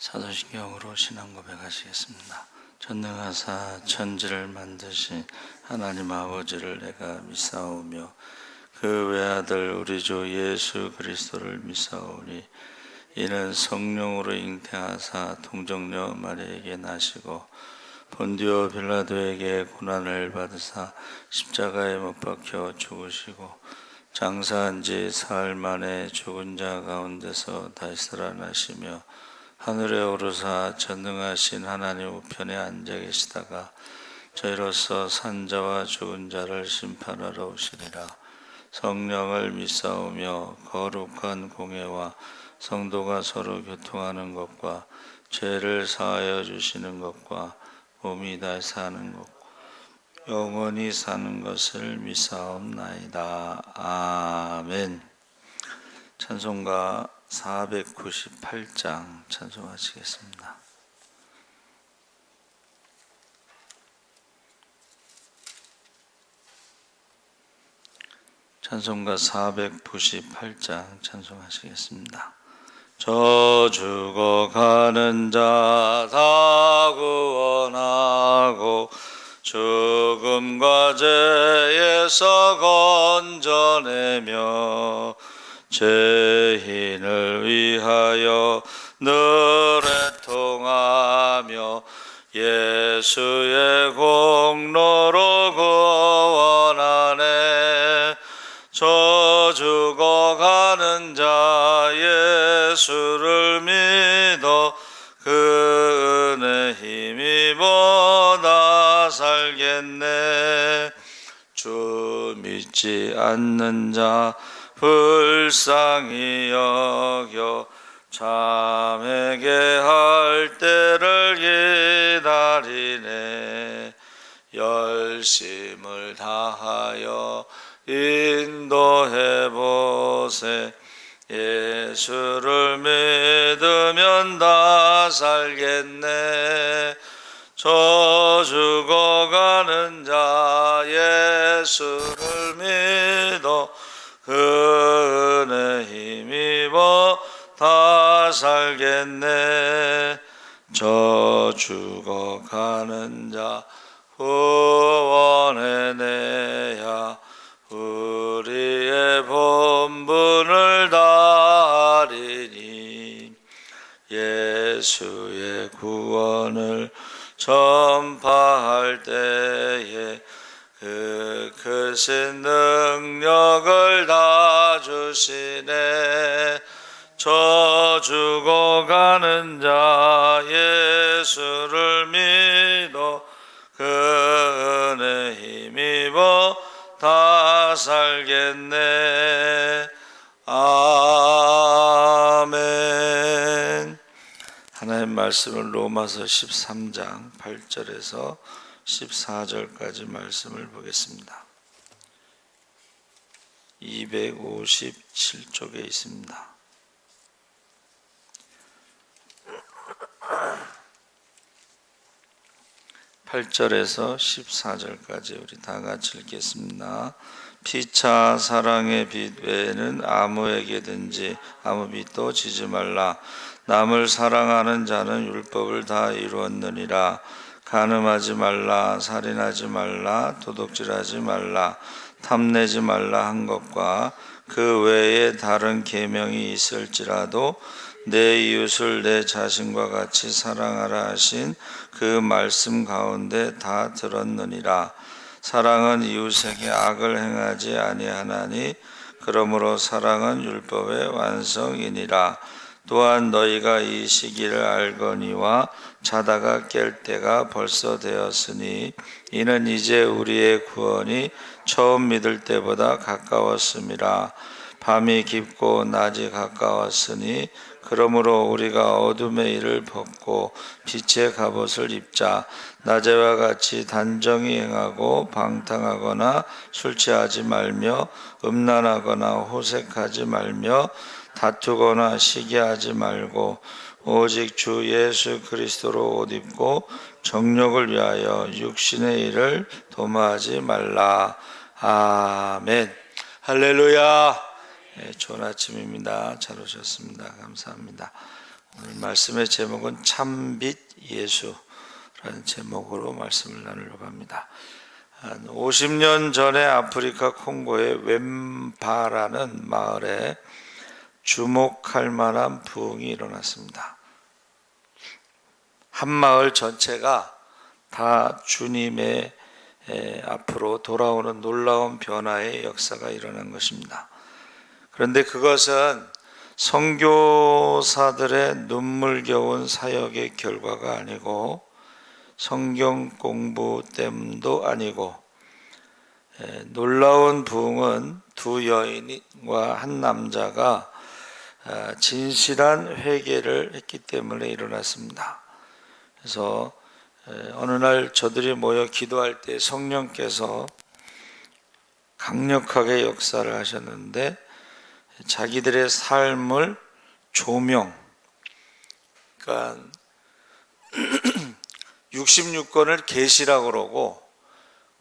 사도신경으로 신앙 고백하시겠습니다. 전능하사 천지를 만드신 하나님 아버지를 내가 믿사오며 그 외아들 우리 주 예수 그리스도를 믿사오니 이는 성령으로 잉태하사 동정녀 마리아에게 나시고 본디오 빌라도에게 고난을 받으사 십자가에 못 박혀 죽으시고 장사한 지 사흘 만에 죽은 자 가운데서 다시 살아나시며 하늘에 오르사 전능하신 하나님 우편에 앉아 계시다가 저희로서 산자와 죽은 자를 심판하러 오시리라. 성령을 믿사오며 거룩한 공회와 성도가 서로 교통하는 것과 죄를 사하여 주시는 것과 몸이 다시 사는 것과 영원히 사는 것을 믿사옵나이다. 아멘. 찬송가 498장 찬송하시겠습니다. 찬송가 498장 찬송하시겠습니다. 저 죽어가는 자 다 구원하고 죽음과 죄에서 건져내며 죄인을 위하여 늘 애통하며 예수의 공로로 구원하네. 저 죽어가는 자 예수를 믿어 그 은혜 힘입어 나 살겠네. 주 믿지 않는 자 불쌍히 여겨 참에게 할 때를 기다리네. 열심을 다하여 인도해보세. 예수를 믿으면 다 살겠네. 저 죽어가는 자 예수를 믿어 그 은혜 힘입어 다 살겠네. 저 죽어가는 자 구원해내야 우리의 본분을 다하리니. 예수의 구원을 전파할 때에 그 크신 능력을 다 주시네. 저 죽어가는 자 예수를 믿어 그 은혜 힘입어 다 살겠네. 아멘. 하나님 말씀을 로마서 13장 8절에서 14절까지 말씀을 보겠습니다. 257쪽에 있습니다. (8절에서) 14절까지 우리 다 같이 읽겠습니다. 피차 사랑의 빛 외에는 아무에게든지 아무 빛도 지지 말라. 남을 사랑하는 자는 율법을 다 이루었느니라. 간음하지 말라, 살인하지 말라, 도둑질하지 말라, 탐내지 말라 한 것과 그 외에 다른 계명이 있을지라도 내 이웃을 내 자신과 같이 사랑하라 하신 그 말씀 가운데 다 들었느니라. 사랑은 이웃에게 악을 행하지 아니하나니 그러므로 사랑은 율법의 완성이니라. 또한 너희가 이 시기를 알거니와 자다가 깰 때가 벌써 되었으니 이는 이제 우리의 구원이 처음 믿을 때보다 가까웠음이라. 밤이 깊고 낮이 가까웠으니 그러므로 우리가 어둠의 일을 벗고 빛의 갑옷을 입자. 낮에와 같이 단정히 행하고 방탕하거나 술 취하지 말며 음란하거나 호색하지 말며 다투거나 시기하지 말고 오직 주 예수 그리스도로 옷 입고 정욕을 위하여 육신의 일을 도모하지 말라. 아멘. 할렐루야. 네, 좋은 아침입니다. 잘 오셨습니다. 감사합니다. 오늘 말씀의 제목은 참빛 예수라는 제목으로 말씀을 나누려고 합니다. 한 50년 전에 아프리카 콩고의 웸바라는 마을에 주목할 만한 부흥이 일어났습니다. 한 마을 전체가 다 주님의 앞으로 돌아오는 놀라운 변화의 역사가 일어난 것입니다. 그런데 그것은 선교사들의 눈물겨운 사역의 결과가 아니고 성경 공부 때문도 아니고 놀라운 부흥은 두 여인과 한 남자가 진실한 회개를 했기 때문에 일어났습니다. 그래서 어느 날 저들이 모여 기도할 때 성령께서 강력하게 역사를 하셨는데 자기들의 삶을 조명, 그러니까 66권을 계시라고 그러고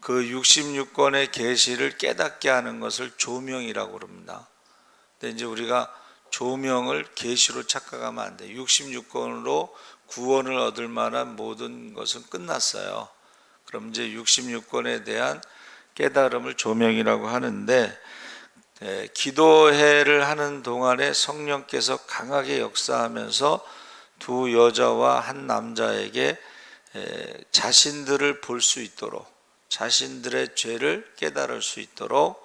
그 66권의 계시를 깨닫게 하는 것을 조명이라고 그럽니다. 근데 이제 우리가 조명을 계시로 착각하면 안 돼요. 66권으로 구원을 얻을 만한 모든 것은 끝났어요. 그럼 이제 66권에 대한 깨달음을 조명이라고 하는데 기도회를 하는 동안에 성령께서 강하게 역사하면서 두 여자와 한 남자에게 자신들을 볼 수 있도록, 자신들의 죄를 깨달을 수 있도록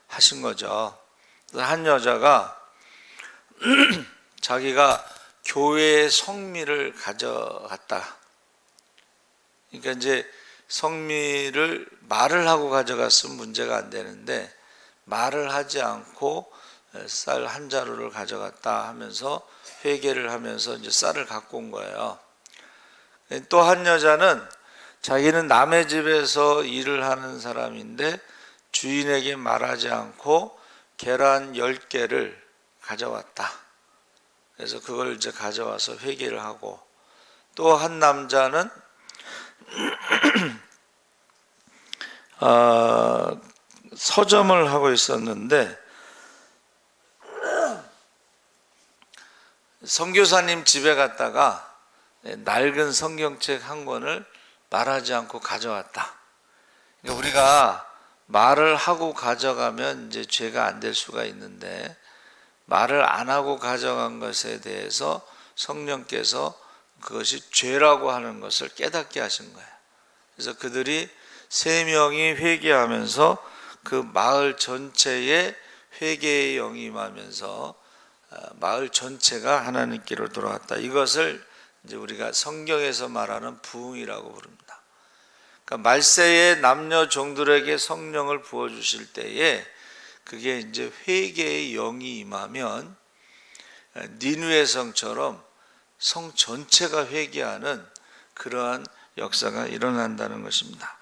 하신 거죠. 한 여자가 자기가 교회의 성미를 가져갔다. 그러니까 이제 성미를 말을 하고 가져갔으면 문제가 안 되는데 말을 하지 않고 쌀 한 자루를 가져갔다 하면서 회개를 하면서 이제 쌀을 갖고 온 거예요. 또 한 여자는 자기는 남의 집에서 일을 하는 사람인데 주인에게 말하지 않고 계란 10개를 가져왔다. 그래서 그걸 이제 가져와서 회개를 하고, 또 한 남자는 서점을 하고 있었는데 선교사님 집에 갔다가 낡은 성경책 한 권을 말하지 않고 가져왔다. 그러니까 우리가 말을 하고 가져가면 이제 죄가 안 될 수가 있는데 말을 안 하고 가져간 것에 대해서 성령께서 그것이 죄라고 하는 것을 깨닫게 하신 거예요. 그래서 그들이 3명이 회개하면서 그 마을 전체에 회개의 영이 임하면서 마을 전체가 하나님께로 돌아왔다. 이것을 이제 우리가 성경에서 말하는 부흥이라고 부릅니다. 그러니까 말세의 남녀 종들에게 성령을 부어 주실 때에 그게 이제 회개의 영이 임하면 니느웨 성처럼 성 전체가 회개하는 그러한 역사가 일어난다는 것입니다.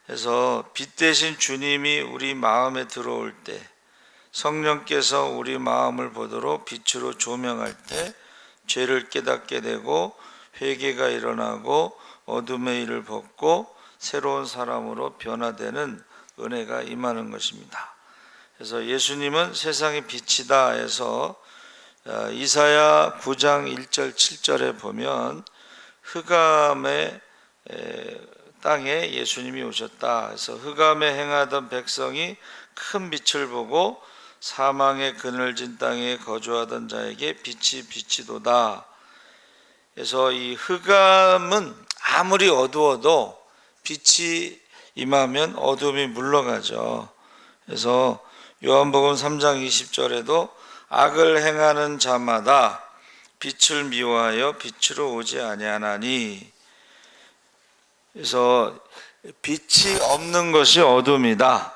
그래서 빛 대신 주님이 우리 마음에 들어올 때, 성령께서 우리 마음을 보도록 빛으로 조명할 때 죄를 깨닫게 되고 회개가 일어나고 어둠의 일을 벗고 새로운 사람으로 변화되는 은혜가 임하는 것입니다. 그래서 예수님은 세상의 빛이다 해서 이사야 9장 1절 7절에 보면 흑암의 땅에 예수님이 오셨다. 그래서 흑암에 행하던 백성이 큰 빛을 보고 사망의 그늘진 땅에 거주하던 자에게 빛이 비치도다. 그래서 이 흑암은 아무리 어두워도 빛이 임하면 어둠이 물러가죠. 그래서 요한복음 3장 20절에도 악을 행하는 자마다 빛을 미워하여 빛으로 오지 아니하나니, 그래서 빛이 없는 것이 어둠이다.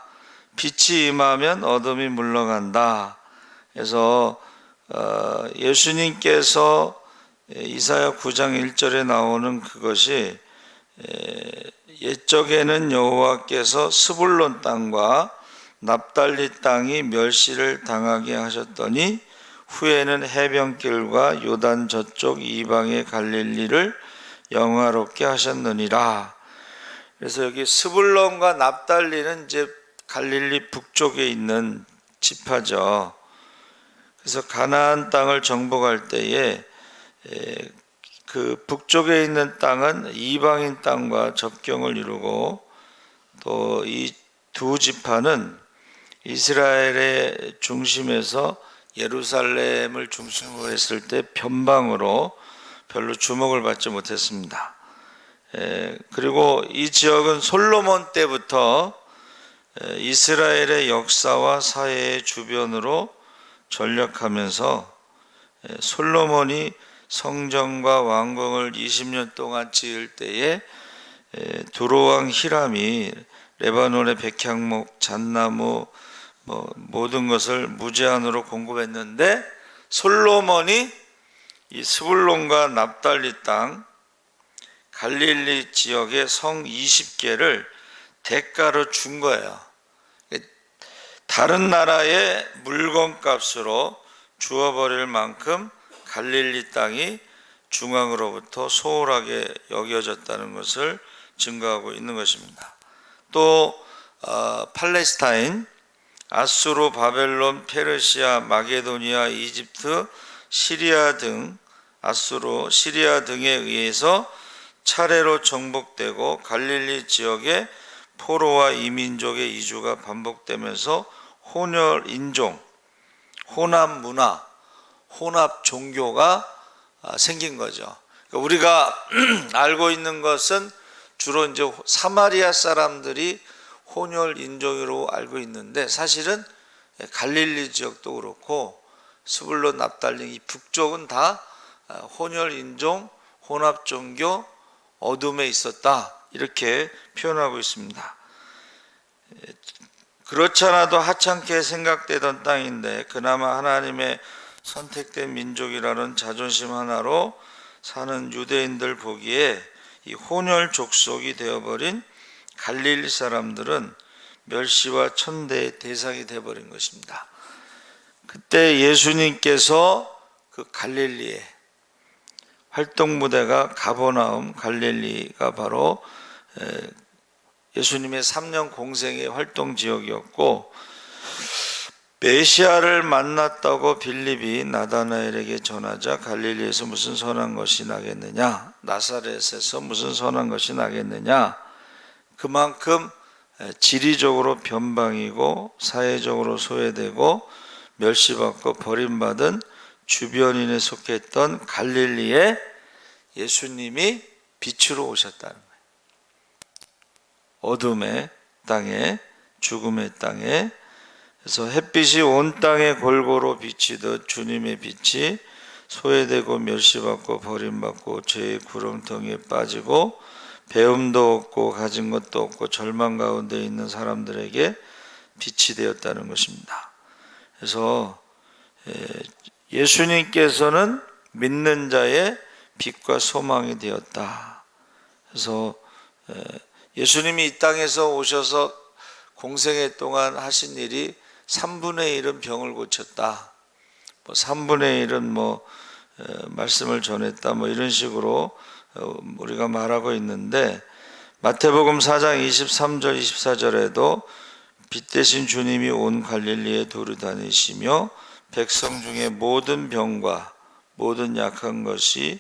빛이 임하면 어둠이 물러간다. 그래서 예수님께서 이사야 9장 1절에 나오는 그것이 옛적에는 여호와께서 스불론 땅과 납달리 땅이 멸시를 당하게 하셨더니 후에는 해변길과 요단 저쪽 이방의 갈릴리를 영화롭게 하셨느니라. 그래서 여기 스불론과 납달리는 이제 갈릴리 북쪽에 있는 지파죠. 그래서 가나안 땅을 정복할 때에 그 북쪽에 있는 땅은 이방인 땅과 접경을 이루고 또 이 두 지파는 이스라엘의 중심에서 예루살렘을 중심으로 했을 때 변방으로 별로 주목을 받지 못했습니다. 그리고 이 지역은 솔로몬 때부터 이스라엘의 역사와 사회의 주변으로 전락하면서 솔로몬이 성전과 왕궁을 20년 동안 지을 때에 두로왕 히람이 레바논의 백향목, 잣나무 모든 것을 무제한으로 공급했는데 솔로몬이 이 스불론과 납달리 땅 갈릴리 지역의 성 20개를 대가로 준 거예요. 다른 나라의 물건값으로 주어버릴 만큼 갈릴리 땅이 중앙으로부터 소홀하게 여겨졌다는 것을 증거하고 있는 것입니다. 또 팔레스타인, 아수르, 바벨론, 페르시아, 마게도니아, 이집트, 시리아 등 아수르, 시리아 등에 의해서 차례로 정복되고 갈릴리 지역에 포로와 이민족의 이주가 반복되면서 혼혈 인종, 혼합 문화, 혼합 종교가 생긴 거죠. 그러니까 우리가 알고 있는 것은 주로 이제 사마리아 사람들이 혼혈 인종으로 알고 있는데 사실은 갈릴리 지역도 그렇고 스불론, 납달리 이 북쪽은 다 혼혈 인종, 혼합 종교, 어둠에 있었다 이렇게 표현하고 있습니다. 그렇지 않아도 하찮게 생각되던 땅인데 그나마 하나님의 선택된 민족이라는 자존심 하나로 사는 유대인들 보기에 이 혼혈 족속이 되어버린 갈릴리 사람들은 멸시와 천대의 대상이 되어버린 것입니다. 그때 예수님께서 그 갈릴리에 활동 무대가 가버나움 갈릴리가 바로 예수님의 3년 공생의 활동 지역이었고 메시아를 만났다고 빌립이 나다나엘에게 전하자 갈릴리에서 무슨 선한 것이 나겠느냐, 나사렛에서 무슨 선한 것이 나겠느냐, 그만큼 지리적으로 변방이고 사회적으로 소외되고 멸시받고 버림받은 주변인에 속했던 갈릴리에 예수님이 빛으로 오셨다는 거예요. 어둠의 땅에, 죽음의 땅에, 그래서 햇빛이 온 땅에 골고루 비치듯 주님의 빛이 소외되고 멸시받고 버림받고 죄의 구렁텅이에 빠지고 배움도 없고 가진 것도 없고 절망 가운데 있는 사람들에게 빛이 되었다는 것입니다. 그래서 예수님께서는 믿는 자의 빛과 소망이 되었다. 그래서 예수님이 이 땅에서 오셔서 공생애 동안 하신 일이 3분의 1은 병을 고쳤다. 3분의 1은 말씀을 전했다. 이런 식으로 우리가 말하고 있는데 마태복음 4장 23절 24절에도 빛 대신 주님이 온 갈릴리에 두루 다니시며 백성 중에 모든 병과 모든 약한 것을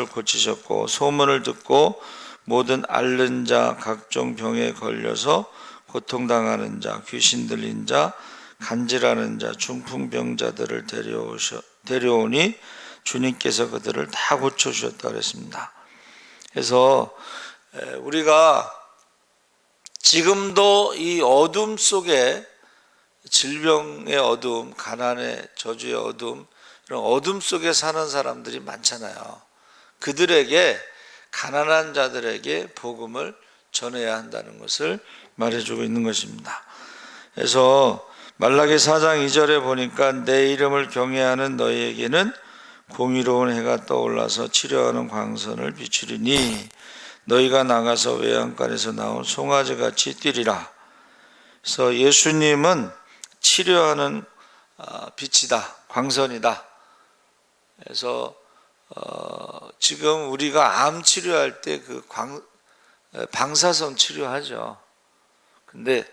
고치셨고 소문을 듣고 모든 앓는 자 각종 병에 걸려서 고통당하는 자 귀신 들린 자 간질하는 자 중풍병자들을 데려오니 주님께서 그들을 다 고쳐주셨다고 그랬습니다. 그래서 우리가 지금도 이 어둠 속에 질병의 어둠, 가난의 저주의 어둠, 이런 어둠 속에 사는 사람들이 많잖아요. 그들에게 가난한 자들에게 복음을 전해야 한다는 것을 말해주고 있는 것입니다. 그래서 말라기 4장 2절에 보니까 내 이름을 경외하는 너희에게는 공의로운 해가 떠올라서 치료하는 광선을 비추리니 너희가 나가서 외양간에서 나온 송아지같이 뛰리라. 그래서 예수님은 치료하는 빛이다, 광선이다. 그래서 지금 우리가 암 치료할 때 그 방사선 치료하죠. 근데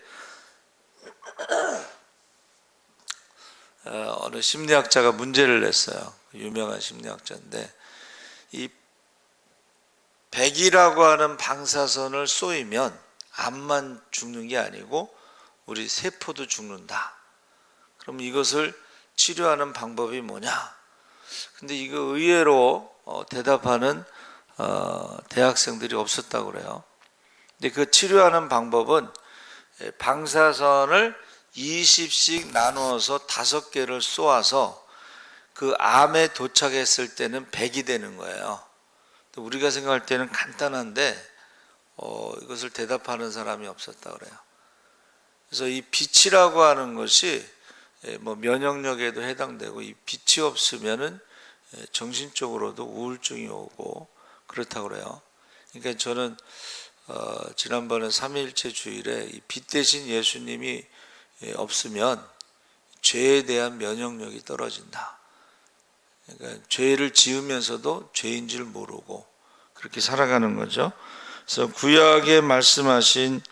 어느 심리학자가 문제를 냈어요. 유명한 심리학자인데, 이 백이라고 하는 방사선을 쏘이면 암만 죽는 게 아니고 우리 세포도 죽는다. 그럼 이것을 치료하는 방법이 뭐냐? 근데 이거 의외로 대답하는 대학생들이 없었다고 그래요. 근데 그 치료하는 방법은 방사선을 20씩 나누어서 5개를 쏘아서 그 암에 도착했을 때는 100이 되는 거예요. 우리가 생각할 때는 간단한데 이것을 대답하는 사람이 없었다 그래요. 그래서 이 빛이라고 하는 것이 뭐 면역력에도 해당되고, 이 빛이 없으면은 정신적으로도 우울증이 오고 그렇다고 그래요. 그러니까 저는 지난번에 삼위일체 주일에 이 빛 대신 예수님이 없으면 죄에 대한 면역력이 떨어진다. 그러니까 죄를 지으면서도 죄인 줄 모르고 그렇게 살아가는 거죠. 그래서 구약에 말씀하신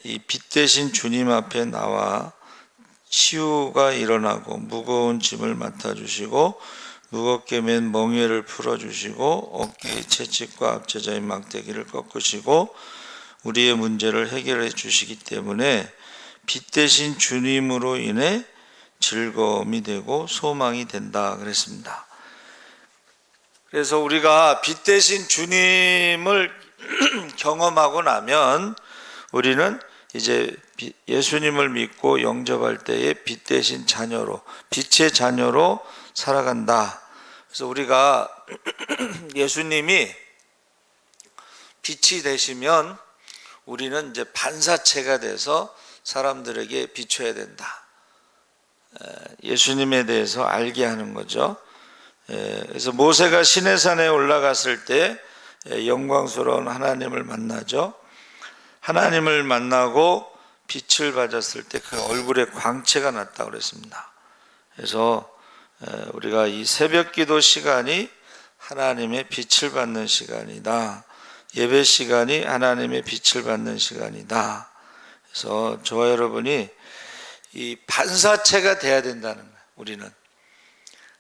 이 빛 대신 주님 앞에 나와 치유가 일어나고 무거운 짐을 맡아주시고 무겁게 맨 멍에를 풀어주시고 어깨의 채찍과 압제자인 막대기를 꺾으시고 우리의 문제를 해결해 주시기 때문에 빛 대신 주님으로 인해 즐거움이 되고 소망이 된다 그랬습니다. 그래서 우리가 빛 대신 주님을 경험하고 나면 우리는 이제 예수님을 믿고 영접할 때에 빛 대신 자녀로, 빛의 자녀로 살아간다. 그래서 우리가 예수님이 빛이 되시면 우리는 이제 반사체가 돼서 사람들에게 비춰야 된다. 예수님에 대해서 알게 하는 거죠. 그래서 모세가 시내산에 올라갔을 때 영광스러운 하나님을 만나죠. 하나님을 만나고 빛을 받았을 때 그 얼굴에 광채가 났다고 그랬습니다. 그래서 우리가 이 새벽기도 시간이 하나님의 빛을 받는 시간이다. 예배 시간이 하나님의 빛을 받는 시간이다. 그래서 저와 여러분이 이 반사체가 돼야 된다는 거예요.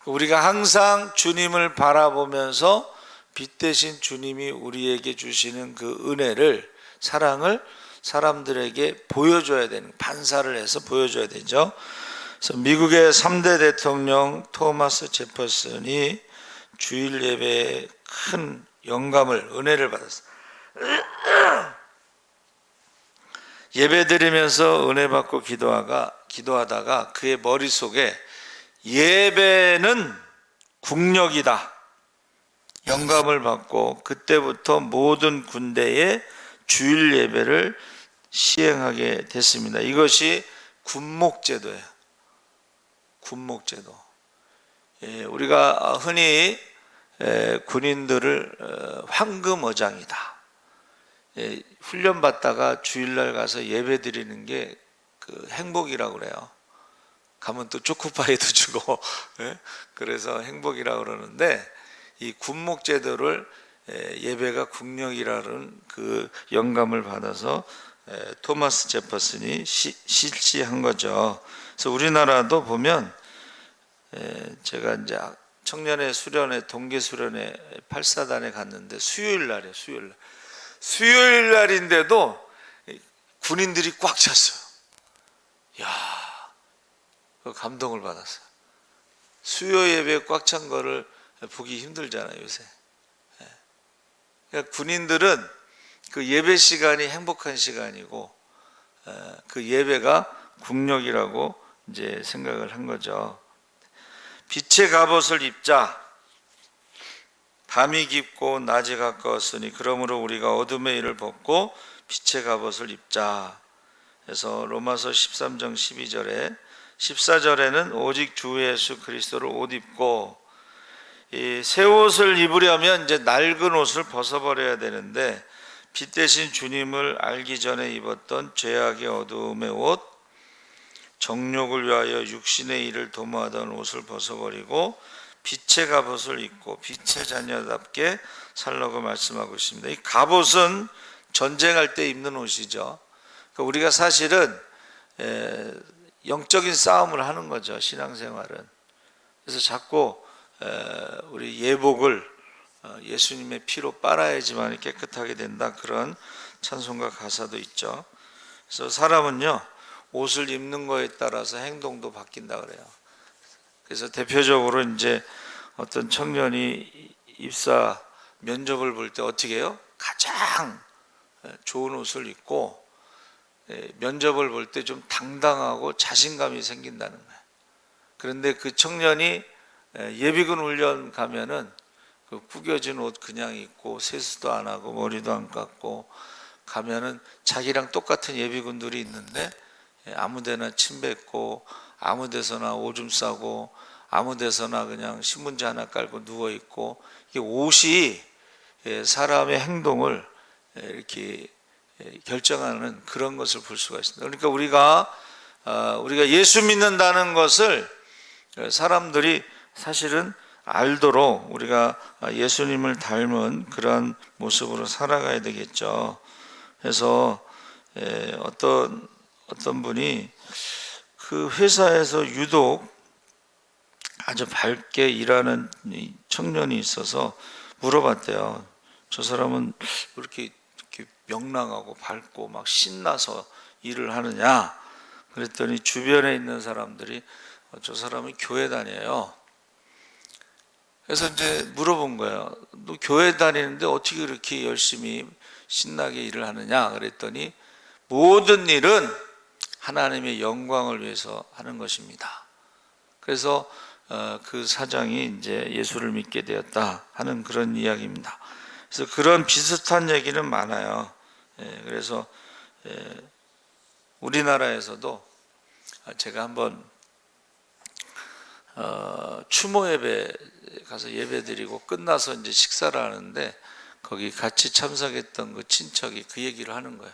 우리가 항상 주님을 바라보면서 빛 대신 주님이 우리에게 주시는 그 은혜를, 사랑을 사람들에게 보여줘야 되는, 반사를 해서 보여줘야 되죠. 그래서 미국의 3대 대통령 토마스 제퍼슨이 주일 예배에 큰 영감을, 은혜를 받았어요. 예배 드리면서 은혜 받고 기도하다가 그의 머릿속에 예배는 국력이다 영감을 받고, 그때부터 모든 군대에 주일 예배를 시행하게 됐습니다. 이것이 군목제도예요. 군목제도. 우리가 흔히 군인들을 황금어장이다, 훈련받다가 주일날 가서 예배 드리는 게 그 행복이라고 그래요. 가면 또 초코파이도 주고 그래서 행복이라고 그러는데, 이 군목제도를 예배가 국력이라는 그 영감을 받아서 토마스 제퍼슨이 실시한 거죠. 그래서 우리나라도 보면 제가 이제 청년의 수련회, 동계 수련회 8사단에 갔는데 수요일 날이에요. 수요일 날인데도 군인들이 꽉 찼어요. 야, 그 감동을 받았어요. 수요 예배에 꽉 찬 거를 보기 힘들잖아요, 요새. 그러니까 군인들은 그 예배 시간이 행복한 시간이고, 그 예배가 국력이라고 이제 생각을 한 거죠. 빛의 갑옷을 입자. 밤이 깊고 낮이 가까웠으니 그러므로 우리가 어둠의 일을 벗고 빛의 갑옷을 입자. 그래서 로마서 13장 12절에 14절에는 오직 주 예수 그리스도를 옷 입고, 이 새 옷을 입으려면 이제 낡은 옷을 벗어버려야 되는데, 빛 대신 주님을 알기 전에 입었던 죄악의 어두움의 옷, 정욕을 위하여 육신의 일을 도모하던 옷을 벗어버리고 빛의 갑옷을 입고 빛의 자녀답게 살라고 말씀하고 있습니다. 이 갑옷은 전쟁할 때 입는 옷이죠. 그러니까 우리가 사실은 영적인 싸움을 하는 거죠, 신앙생활은. 그래서 자꾸 우리 예복을 예수님의 피로 빨아야지만 깨끗하게 된다, 그런 찬송가 가사도 있죠. 그래서 사람은요, 옷을 입는 거에 따라서 행동도 바뀐다 그래요. 그래서 대표적으로 이제 어떤 청년이 입사 면접을 볼 때 어떻게 해요? 가장 좋은 옷을 입고 면접을 볼 때 좀 당당하고 자신감이 생긴다는 거예요. 그런데 그 청년이 예비군 훈련 가면은 그 구겨진 옷 그냥 입고 세수도 안 하고 머리도 안 감고 가면은 자기랑 똑같은 예비군들이 있는데 아무데나 침 뱉고 아무데서나 오줌 싸고 아무데서나 그냥 신문지 하나 깔고 누워 있고, 이게 옷이 사람의 행동을 이렇게 결정하는 그런 것을 볼 수가 있습니다. 그러니까 우리가 예수 믿는다는 것을 사람들이 사실은 알도록 우리가 예수님을 닮은 그런 모습으로 살아가야 되겠죠. 그래서 어떤 분이 그 회사에서 유독 아주 밝게 일하는 청년이 있어서 물어봤대요. 저 사람은 왜 이렇게 명랑하고 밝고 막 신나서 일을 하느냐? 그랬더니 주변에 있는 사람들이 저 사람은 교회 다녀요. 그래서 이제 물어본 거예요. 너 교회 다니는데 어떻게 그렇게 열심히 신나게 일을 하느냐? 그랬더니 모든 일은 하나님의 영광을 위해서 하는 것입니다. 그래서 그 사장이 이제 예수를 믿게 되었다 하는 그런 이야기입니다. 그래서 그런 비슷한 얘기는 많아요. 그래서 우리나라에서도 제가 한번 추모 예배 가서 예배 드리고 끝나서 이제 식사를 하는데 거기 같이 참석했던 그 친척이 그 얘기를 하는 거예요.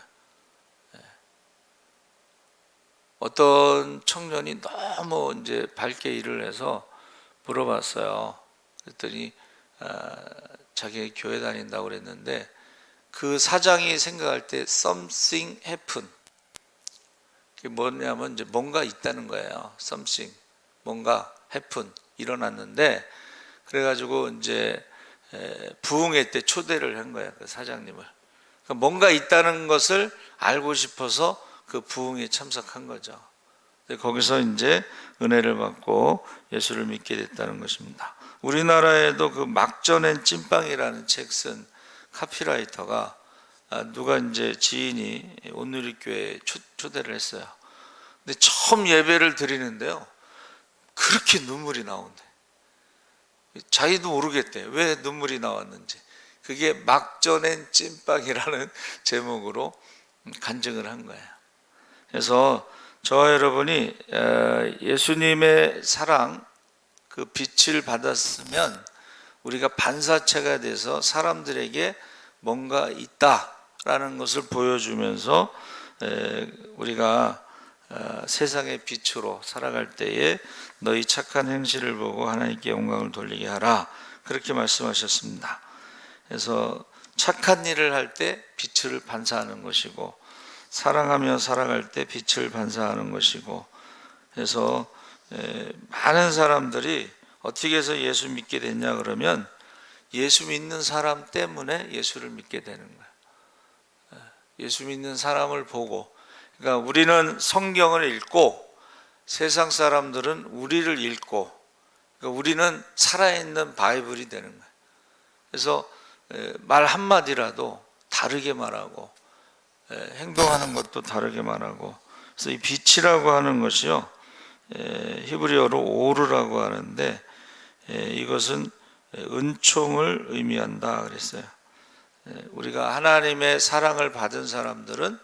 어떤 청년이 너무 이제 밝게 일을 해서 물어봤어요. 그랬더니 자기 교회 다닌다고 그랬는데 그 사장이 생각할 때 something happen, 그게 뭐냐면 이제 뭔가 있다는 거예요. something, 뭔가 happen, 일어났는데 그래가지고 이제 부흥회 때 초대를 한 거예요, 그 사장님을. 그러니까 뭔가 있다는 것을 알고 싶어서 그 부흥에 참석한 거죠. 거기서 이제 은혜를 받고 예수를 믿게 됐다는 것입니다. 우리나라에도 그 막전엔 찐빵이라는 책 쓴 카피라이터가 누가 이제 지인이 온누리교회에 초대를 했어요. 근데 처음 예배를 드리는데요, 그렇게 눈물이 나온대. 자기도 모르겠대, 왜 눈물이 나왔는지. 그게 막전엔 찐빵이라는 제목으로 간증을 한 거예요. 그래서 저와 여러분이 예수님의 사랑, 그 빛을 받았으면 우리가 반사체가 돼서 사람들에게 뭔가 있다라는 것을 보여주면서 우리가 세상의 빛으로 살아갈 때에 너희 착한 행실을 보고 하나님께 영광을 돌리게 하라, 그렇게 말씀하셨습니다. 그래서 착한 일을 할 때 빛을 반사하는 것이고, 사랑하며 살아갈 때 빛을 반사하는 것이고, 그래서 많은 사람들이 어떻게 해서 예수 믿게 됐냐 그러면 예수 믿는 사람 때문에 예수를 믿게 되는 거예요. 예수 믿는 사람을 보고, 그러니까 우리는 성경을 읽고 세상 사람들은 우리를 읽고, 그러니까 우리는 살아있는 바이블이 되는 거예요. 그래서 말 한마디라도 다르게 말하고 행동하는 것도 다르게 말하고, 그래서 이 빛이라고 하는 것이요, 히브리어로 오르라고 하는데 이것은 은총을 의미한다 그랬어요. 우리가 하나님의 사랑을 받은 사람들은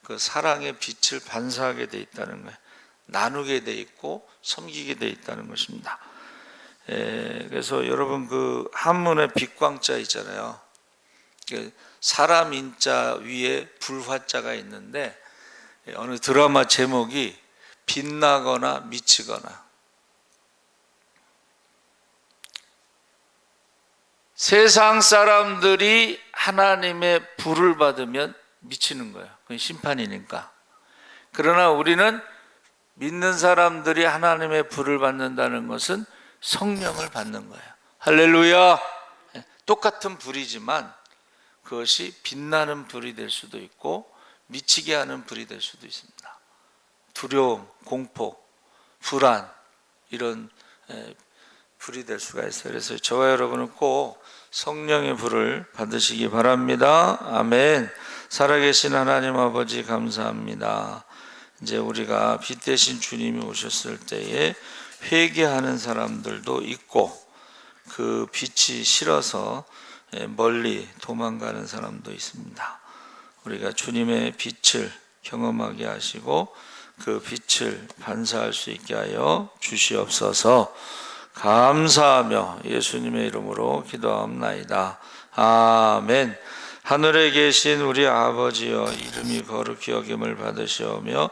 그 사랑의 빛을 반사하게 돼 있다는 거예요. 나누게 돼 있고 섬기게 돼 있다는 것입니다. 그래서 여러분 그 한문에 빛광자 있잖아요. 사람 인자 위에 불화자가 있는데 어느 드라마 제목이 빛나거나 미치거나. 세상 사람들이 하나님의 불을 받으면 미치는 거예요. 그건 심판이니까. 그러나 우리는 믿는 사람들이 하나님의 불을 받는다는 것은 성령을 받는 거예요. 할렐루야. 똑같은 불이지만 그것이 빛나는 불이 될 수도 있고 미치게 하는 불이 될 수도 있습니다. 두려움, 공포, 불안, 이런 불이 될 수가 있어요. 그래서 저와 여러분은 꼭 성령의 불을 받으시기 바랍니다. 아멘. 살아계신 하나님 아버지 감사합니다. 이제 우리가 빛 대신 주님이 오셨을 때에 회개하는 사람들도 있고 그 빛이 싫어서 멀리 도망가는 사람도 있습니다. 우리가 주님의 빛을 경험하게 하시고 그 빛을 반사할 수 있게 하여 주시옵소서. 감사하며 예수님의 이름으로 기도하옵나이다. 아멘. 하늘에 계신 우리 아버지여, 이름이 거룩히 여김을 받으시오며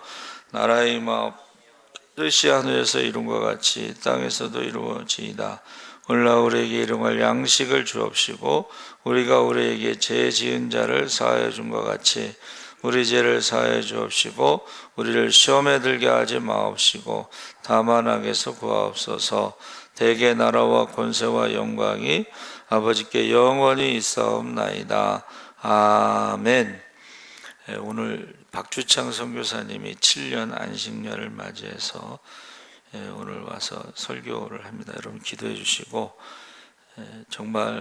나라의 임하옵소서. 하늘에서 이룬 것 같이 땅에서도 이루어지이다. 오늘날 우리에게 일용할 양식을 주옵시고 우리가 우리에게 죄 지은 자를 사하여 준 것 같이 우리 죄를 사하여 주옵시고 우리를 시험에 들게 하지 마옵시고 다만 악에서 구하옵소서. 대개 나라와 권세와 영광이 아버지께 영원히 있사옵나이다. 아멘. 오늘 박주창 선교사님이 7년 안식년을 맞이해서 오늘 와서 설교를 합니다. 여러분 기도해 주시고 정말